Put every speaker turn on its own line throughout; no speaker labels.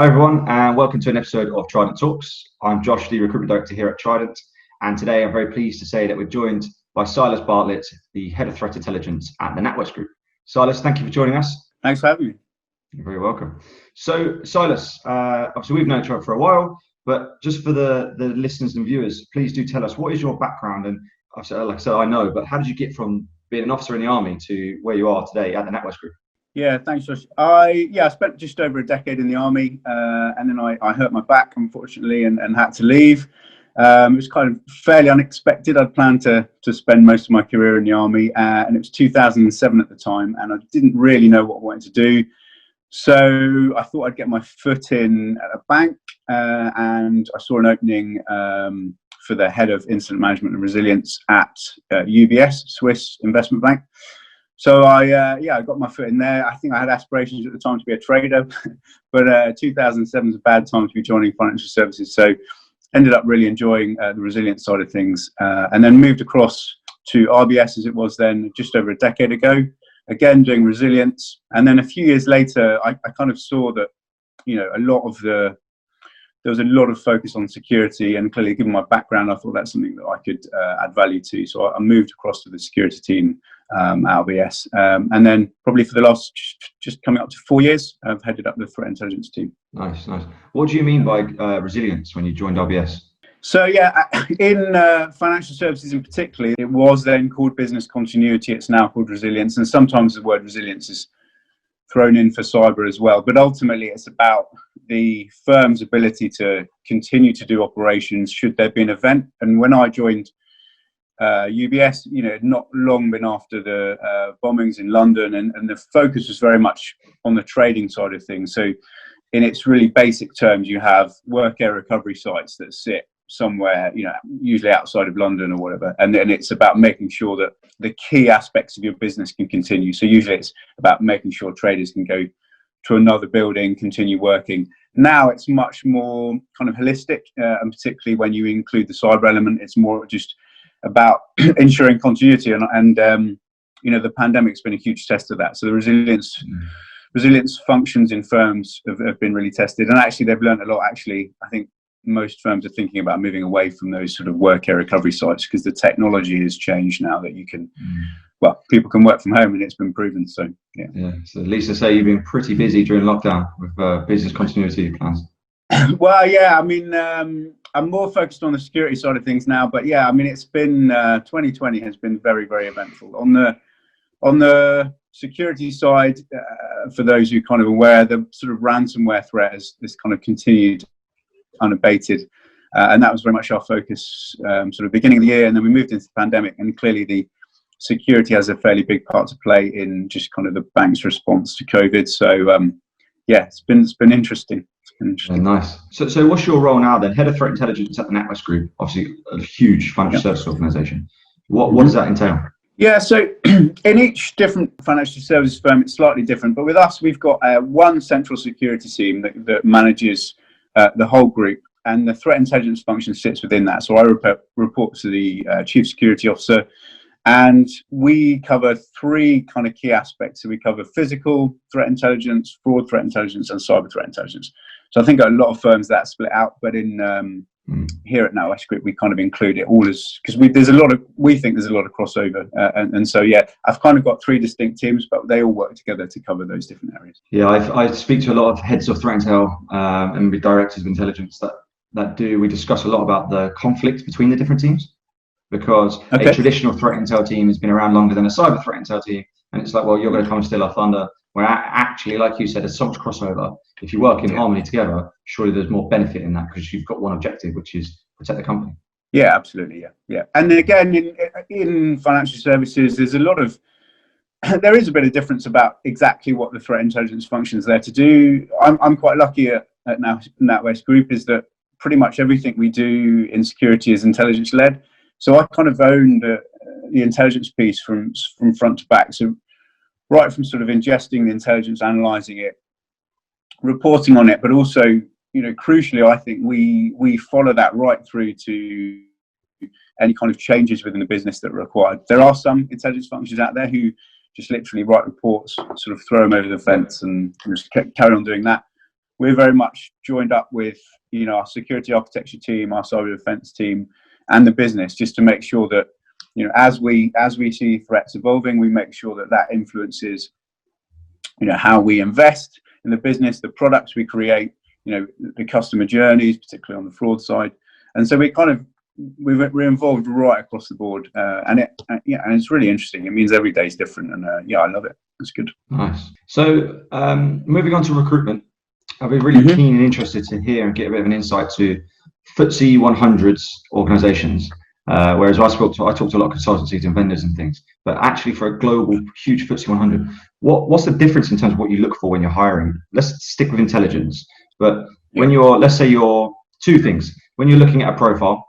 Hi everyone, and welcome to an episode of Trident Talks. I'm Josh, the Recruitment Director here at Trident, and today I'm very pleased to say that we're joined by Silas Bartlett, the Head of Threat Intelligence at the NatWest Group. Silas, thank you for joining us.
Thanks for having me.
You're very welcome. So, Silas, obviously we've known each other for a while, but just for the listeners and viewers, please do tell us, what is your background? And like I said, I know, but how did you get from being an officer in the Army to where you are today at the NatWest Group?
Yeah, thanks, Josh. I spent just over a decade in the Army, and then I hurt my back, unfortunately, and had to leave. It was kind of fairly unexpected. I'd planned to spend most of my career in the Army, and it was 2007 at the time, and I didn't really know what I wanted to do. So I thought I'd get my foot in at a bank, and I saw an opening for the Head of Incident Management and Resilience at UBS, Swiss investment bank. So I got my foot in there. I think I had aspirations at the time to be a trader, but 2007 is a bad time to be joining financial services. So ended up really enjoying the resilience side of things, and then moved across to RBS as it was then just over a decade ago, again doing resilience. And then a few years later, I kind of saw that, there was a lot of focus on security, and clearly given my background, I thought that's something that I could add value to. So I moved across to the security team at RBS. And then probably for the last just coming up to 4 years, I've headed up the threat intelligence team.
Nice. What do you mean by resilience when you joined RBS?
So in financial services in particular, it was then called business continuity. It's now called resilience. And sometimes the word resilience is thrown in for cyber as well. But ultimately, it's about the firm's ability to continue to do operations should there be an event. And when I joined UBS, not long been after the bombings in London, and the focus was very much on the trading side of things. So in its really basic terms, you have work area recovery sites that sit somewhere, usually outside of London or whatever. And then it's about making sure that the key aspects of your business can continue. So usually it's about making sure traders can go to another building, continue working. Now it's much more kind of holistic, and particularly when you include the cyber element, it's more just about ensuring continuity. And the pandemic's been a huge test of that. So the resilience functions in firms have been really tested. And actually they've learned a lot. Actually, I think most firms are thinking about moving away from those sort of work area recovery sites because the technology has changed now that you can, people can work from home, and it's been proven. So, yeah.
So at least I say you've been pretty busy during lockdown with business continuity plans.
Well, yeah, I mean, I'm more focused on the security side of things now, but yeah, I mean, it's been 2020 has been very, very eventful. On the security side, for those who are kind of aware, the sort of ransomware threat has kind of continued unabated, and that was very much our focus sort of beginning of the year, and then we moved into the pandemic, and clearly the security has a fairly big part to play in just kind of the bank's response to COVID. So it's been interesting.
Yeah, nice. So what's your role now then? Head of Threat Intelligence at the NatWest Group, obviously a huge financial services organisation. What does that entail?
Yeah, so in each different financial services firm, it's slightly different. But with us, we've got one central security team that manages the whole group, and the threat intelligence function sits within that. So I report to the chief security officer, and we cover three kind of key aspects. So we cover physical threat intelligence, fraud threat intelligence, and cyber threat intelligence. So I think a lot of firms that split out, but in here at NatWest Group, we kind of include it all as, because we think there's a lot of crossover, and so I've kind of got three distinct teams, but they all work together to cover those different areas.
Yeah, I speak to a lot of heads of threat intel and with directors of intelligence we discuss a lot about the conflict between the different teams, because a traditional threat intel team has been around longer than a cyber threat intel team, and it's like, well, you're going to come and steal our thunder. Where actually, like you said, there's so much crossover. If you work in harmony together, surely there's more benefit in that because you've got one objective, which is protect the company. Yeah,
absolutely. Yeah. And again, in financial services, there is a bit of difference about exactly what the threat intelligence function is there to do. I'm quite lucky at NatWest Group is that pretty much everything we do in security is intelligence led. So I kind of own the intelligence piece from front to back. So right from sort of ingesting the intelligence, analysing it, reporting on it, but also, crucially, I think we follow that right through to any kind of changes within the business that are required. There are some intelligence functions out there who just literally write reports, sort of throw them over the fence and just carry on doing that. we're very much joined up with, our security architecture team, our cyber defense team, and the business, just to make sure that, as we see threats evolving, we make sure that influences, how we invest in the business, the products we create, the customer journeys, particularly on the fraud side. And so we're involved right across the board, and it's really interesting. It means every day is different, and I love it. It's good.
Nice. So moving on to recruitment, I'd be really keen and interested to hear and get a bit of an insight to FTSE 100s organisations. Whereas I talked to a lot of consultancies and vendors and things, but actually for a global, huge FTSE 100, what's the difference in terms of what you look for when you're hiring? Let's stick with intelligence. But when let's say you're two things. When you're looking at a profile,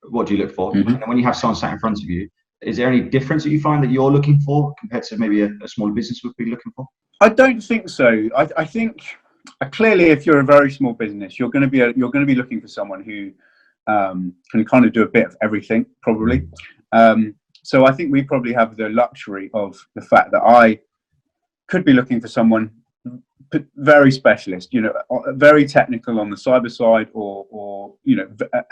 what do you look for? And then when you have someone sat in front of you, is there any difference that you find that you're looking for compared to maybe a smaller business would be looking for?
I don't think so. I think clearly, if you're a very small business, you're going to be looking for someone who can kind of do a bit of everything, probably. So I think we probably have the luxury of the fact that I could be looking for someone very specialist, very technical on the cyber side, or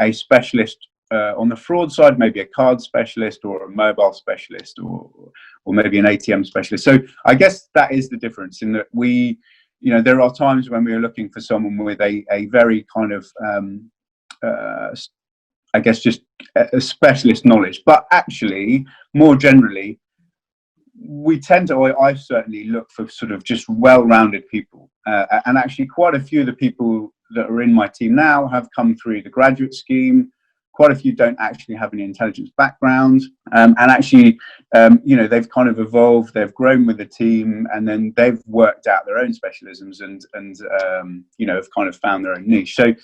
a specialist on the fraud side, maybe a card specialist or a mobile specialist, or maybe an ATM specialist. So I guess that is the difference, in that there are times when we are looking for someone with a very kind of I guess just a specialist knowledge, but actually more generally we tend to, I certainly look for sort of just well-rounded people, and actually quite a few of the people that are in my team now have come through the graduate scheme. Quite a few don't actually have any intelligence background, and actually they've kind of evolved, they've grown with the team, and then they've worked out their own specialisms and have kind of found their own niche. So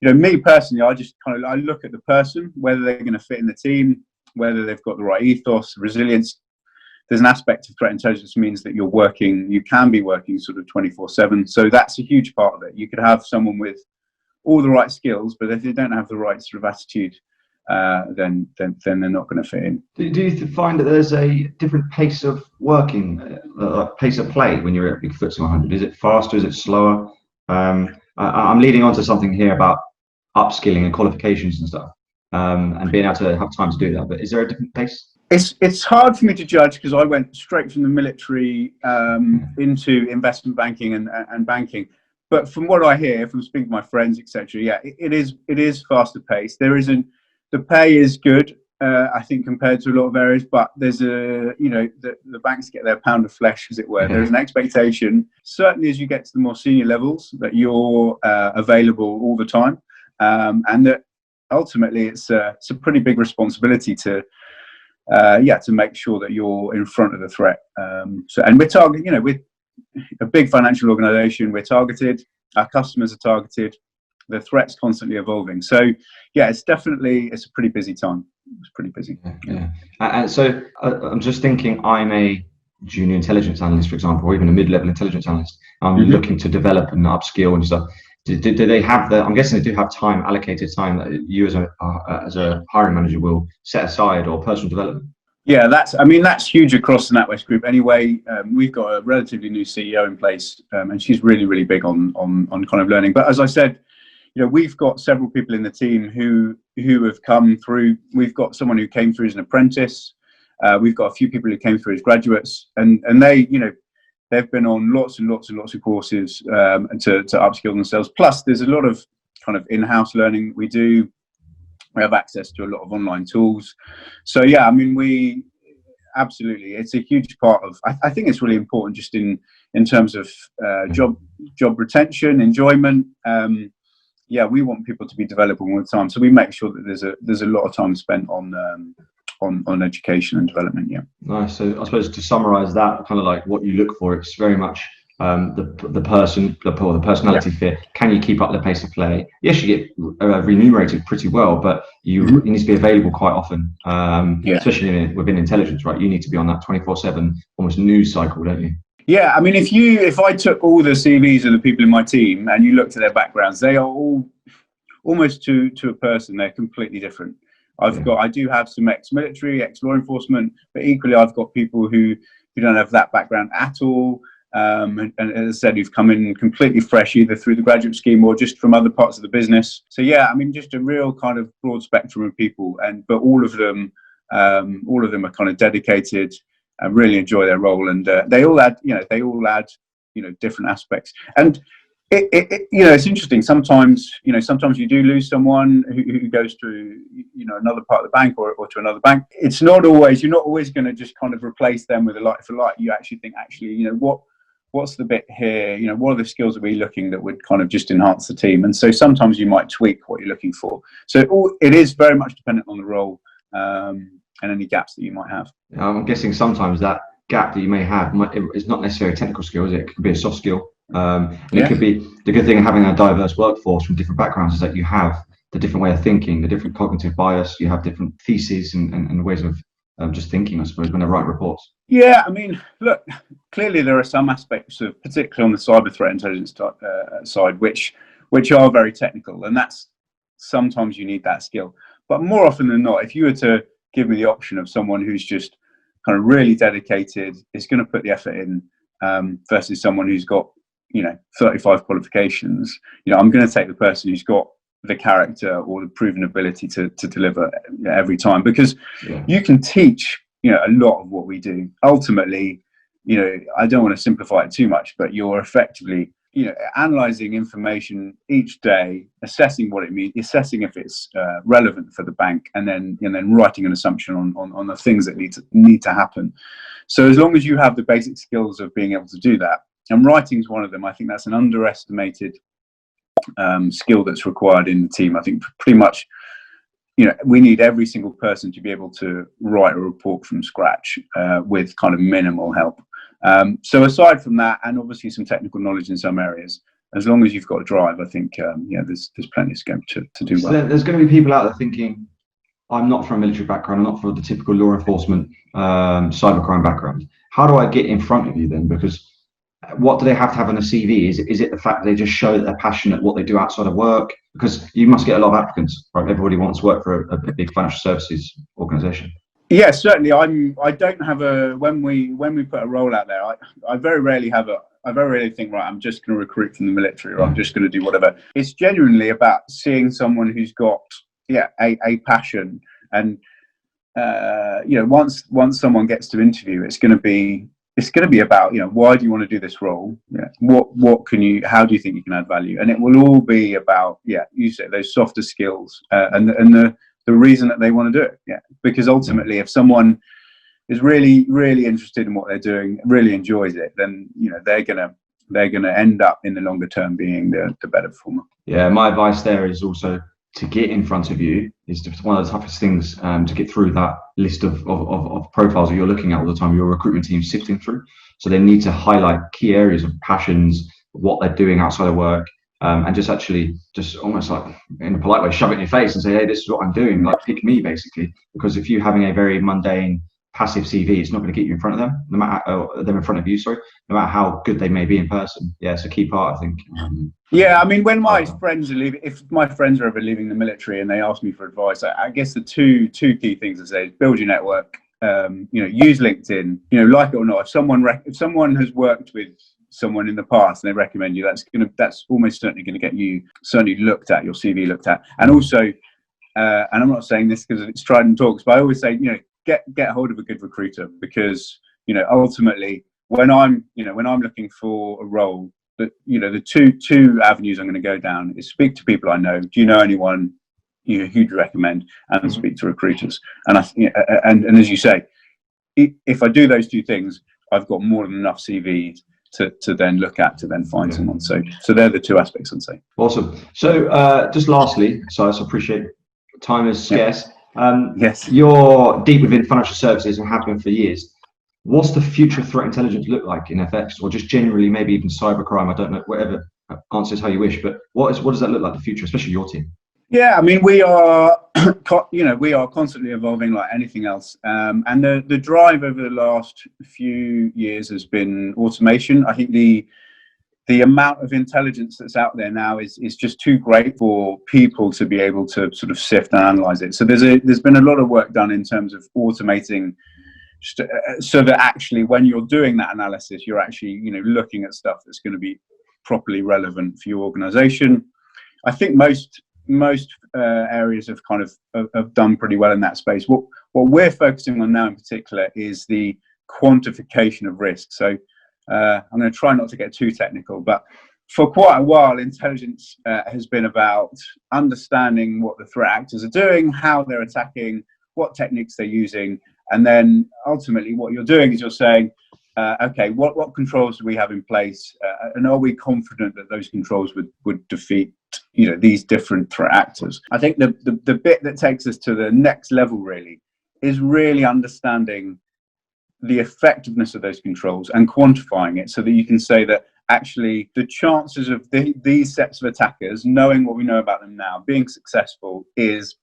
me personally, I look at the person, whether they're going to fit in the team, whether they've got the right ethos, resilience. There's an aspect of threat intelligence means that you can be working sort of 24/7. So that's a huge part of it. You could have someone with all the right skills, but if they don't have the right sort of attitude, then they're not going to fit in.
Do you find that there's a different pace of working, pace of play when you're at Big FTSE 100? Is it faster? Is it slower? I'm leading on to something here about upskilling and qualifications and stuff, and being able to have time to do that. But is there a different pace?
It's hard for me to judge, because I went straight from the military into investment banking and banking. But from what I hear, from speaking to my friends, etc., it is faster paced. The pay is good, I think, compared to a lot of areas. But there's the banks get their pound of flesh, as it were. There's an expectation, certainly as you get to the more senior levels, that you're available all the time, and that ultimately it's a pretty big responsibility to make sure that you're in front of the threat. And we're targeting, we're a big financial organization. We're targeted. Our customers are targeted. The threat's constantly evolving. So it's a pretty busy time. It's pretty busy.
And so I'm just thinking, I'm a junior intelligence analyst, for example, or even a mid-level intelligence analyst. I'm looking to develop and upskill and stuff. Do they have I'm guessing they do have allocated time that you as a hiring manager will set aside, or personal development?
Yeah, that's huge across the NatWest Group. Anyway, we've got a relatively new CEO in place, and she's really, really big on kind of learning. But as I said, we've got several people in the team who have come through. We've got someone who came through as an apprentice. We've got a few people who came through as graduates, and they, they've been on lots and lots and lots of courses to upskill themselves. Plus, there's a lot of kind of in-house learning we do. We have access to a lot of online tools. So we absolutely, it's a huge part of, I think it's really important just in terms of job retention, enjoyment. We want people to be developing all the time. So we make sure that there's a lot of time spent on education and development.
Nice. So I suppose to summarize that, kind of like what you look for, it's very much the personality fit. Can you keep up the pace of play? Yes, you get remunerated pretty well, but you need to be available quite often, especially within intelligence, right? You need to be on that 24/7 almost news cycle, don't you?
Yeah, if I took all the CVs of the people in my team and you looked at their backgrounds, they are all almost to a person, they're completely different. I do have some ex-military, ex-law enforcement, but equally I've got people who don't have that background at all. and as I said, who've come in completely fresh, either through the graduate scheme or just from other parts of the business. So yeah, I mean, just a real kind of broad spectrum of people, but all of them are kind of dedicated and really enjoy their role, and they all add different aspects. And it's interesting. Sometimes you do lose someone who goes to another part of the bank or to another bank. You're not always going to just kind of replace them with a like for like. You actually think, what's the bit here? What are the skills that we're looking that would kind of just enhance the team? And so sometimes you might tweak what you're looking for. So it is very much dependent on the role and any gaps that you might have.
I'm guessing sometimes that gap that you may have is not necessarily a technical skill, is it? It could be a soft skill. It could be the good thing of having a diverse workforce from different backgrounds is that you have the different way of thinking, the different cognitive bias, you have different theses and ways of just thinking, I suppose, when they write reports.
Yeah, I mean, look, clearly there are some aspects of, particularly on the cyber threat intelligence side, which are very technical, and that's sometimes you need that skill. But more often than not, if you were to give me the option of someone who's just kind of really dedicated, is going to put the effort in, versus someone who's got 35 qualifications, I'm going to take the person who's got the character or the proven ability to deliver every time, because you can teach a lot of what we do. Ultimately, I don't want to simplify it too much, but you're effectively analyzing information each day, assessing what it means, assessing if it's relevant for the bank, and then writing an assumption on the things that need to happen. So as long as you have the basic skills of being able to do that, and writing is one of them, I think that's an underestimated skill that's required in the team. I think pretty much, we need every single person to be able to write a report from scratch with kind of minimal help. So aside from that, and obviously some technical knowledge in some areas, as long as you've got a drive, I think there's plenty of scope to do well.
So there's going to be people out there thinking, I'm not from a military background, I'm not from the typical law enforcement cybercrime background. How do I get in front of you then? Because what do they have to have on a CV? Is it the fact that they just show that they're passionate what they do outside of work? Because you must get a lot of applicants, right? Everybody wants to work for a big financial services organization.
Yeah, certainly. I don't have when we put a role out there, I very rarely think, right, I'm just going to recruit from the military, or I'm just going to do whatever. It's genuinely about seeing someone who's got a passion, and once someone gets to interview, it's going to be about, why do you want to do this role? How do you think you can add value? And it will all be about, you say those softer skills, and the reason that they want to do it. Yeah. Because ultimately, if someone is really, really interested in what they're doing, really enjoys it, then, they're going to end up in the longer term being the better performer.
Yeah. My advice there is also to get in front of you is one of the toughest things to get through that list of profiles that you're looking at all the time, your recruitment team sifting through. So they need to highlight key areas of passions, what they're doing outside of work, and just almost like in a polite way, shove it in your face and say, hey, this is what I'm doing, like pick me basically. Because if you're having a very mundane, passive CV, it's not going to get you in front of them, no matter how good they may be in person. Yeah, it's a key part, I think.
Yeah, I mean, when my friends are leaving, if my friends are ever leaving the military and they ask me for advice, I guess the two key things I say is build your network. Use LinkedIn. Like it or not, if someone has worked with someone in the past and they recommend you, that's almost certainly going to get you looked at, your CV looked at. And also, and I'm not saying this because it's Trident Talks, but I always say, get hold of a good recruiter, because ultimately when I'm looking for a role, that the two avenues I'm going to go down is speak to people I know. Do you know anyone who'd recommend? And speak to recruiters. And and as you say, if I do those two things, I've got more than enough CVs to then look at to then find someone. So they're the two aspects I'd say.
Awesome. So just lastly, so I appreciate time is scarce.
Yes.
You're deep within financial services and have been for years. What's the future threat intelligence look like in FX, or just generally, maybe even cybercrime? I don't know, whatever answers how you wish, but what does that look like in the future, especially your team?
Yeah, I mean, we are, we are constantly evolving like anything else. And the drive over the last few years has been automation. I think the amount of intelligence that's out there now is just too great for people to be able to sort of sift and analyze it. So there's been a lot of work done in terms of automating so that actually when you're doing that analysis, you're actually looking at stuff that's going to be properly relevant for your organization. I think most areas have kind of done pretty well in that space. What we're focusing on now in particular is the quantification of risk. So I'm going to try not to get too technical, but for quite a while, intelligence has been about understanding what the threat actors are doing, how they're attacking, what techniques they're using, and then ultimately what you're doing is you're saying, okay, what controls do we have in place, and are we confident that those controls would defeat these different threat actors? I think the bit that takes us to the next level really is really understanding the effectiveness of those controls and quantifying it so that you can say that actually the chances of these sets of attackers, knowing what we know about them now, being successful is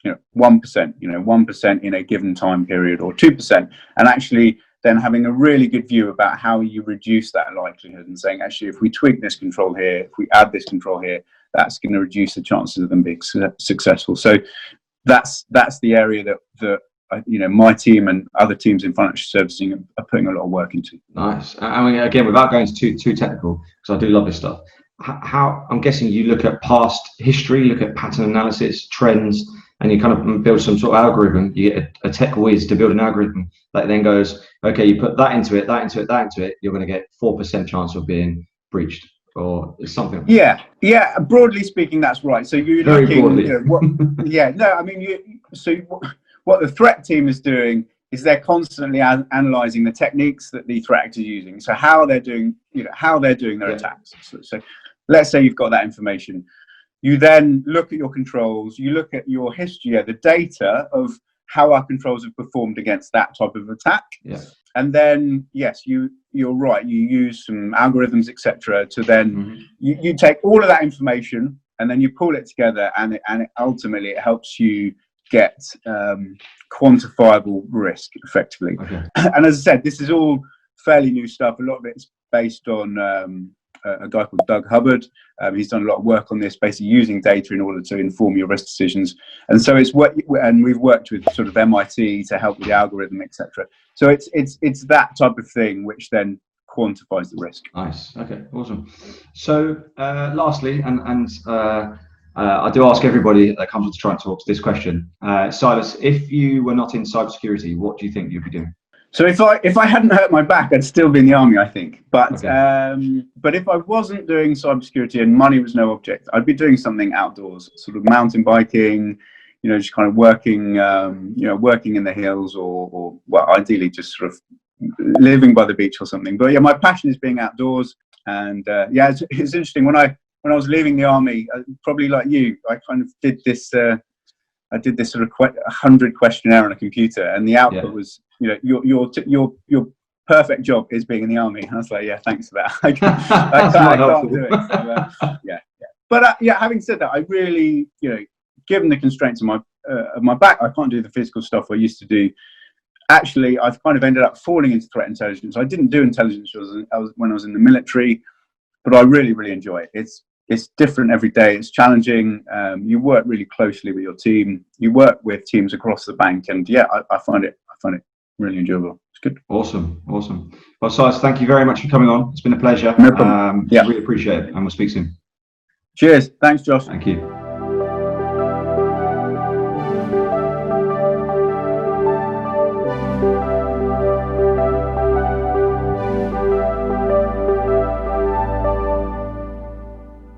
1%, 1% in a given time period, or 2%, and actually then having a really good view about how you reduce that likelihood and saying, actually, if we tweak this control here, if we add this control here, that's going to reduce the chances of them being successful. So that's the area that my team and other teams in financial services are putting a lot of work into.
Nice. I mean, again, without going too technical, because I do love this stuff. How I'm guessing you look at past history, look at pattern analysis, trends, and you kind of build some sort of algorithm. You get a tech whiz to build an algorithm that then goes, okay, you put that into it, you're going to get 4% chance of being breached, or something.
Yeah. Broadly speaking, that's right. So you're
very
looking,
broadly.
What the threat team is doing is they're constantly analyzing the techniques that the threat actors are using. So how they're doing, their attacks. So let's say you've got that information. You then look at your controls, you look at your history, the data of how our controls have performed against that type of attack.
Yeah.
And then, yes, you're right, you use some algorithms, etc., to then you take all of that information and then you pull it together, and ultimately it helps you get quantifiable risk effectively.
Okay.
And as I said, this is all fairly new stuff. A lot of it's based on a guy called Doug Hubbard. He's done a lot of work on this, basically using data in order to inform your risk decisions. And so and we've worked with sort of MIT to help with the algorithm, etc. So it's that type of thing which then quantifies the risk.
Nice. Okay. Awesome. So lastly, and I do ask everybody that comes on to Trident Talks this question. Silas, if you were not in cybersecurity, what do you think you'd be doing?
So if I hadn't hurt my back, I'd still be in the army, I think. But
okay.
But if I wasn't doing cybersecurity and money was no object, I'd be doing something outdoors, sort of mountain biking, just kind of working, working in the hills, or well, ideally just sort of living by the beach or something. But yeah, my passion is being outdoors, and it's interesting when I was leaving the army, probably like you, I kind of did this. I did this sort of 100 questionnaire on a computer, and the output was, your perfect job is being in the army. And I was like, yeah, thanks for that. I can't do it. So, But having said that, I really, given the constraints of my back, I can't do the physical stuff I used to do. Actually, I've kind of ended up falling into threat intelligence. I didn't do intelligence when I was in the military, but I really, really enjoy it. It's different every day. It's challenging. You work really closely with your team. You work with teams across the bank, and I find it really enjoyable. It's good.
Awesome. Well, Silas, thank you very much for coming on. It's been a pleasure.
No problem.
Really appreciate it, and we'll speak soon.
Cheers. Thanks, Josh.
Thank you.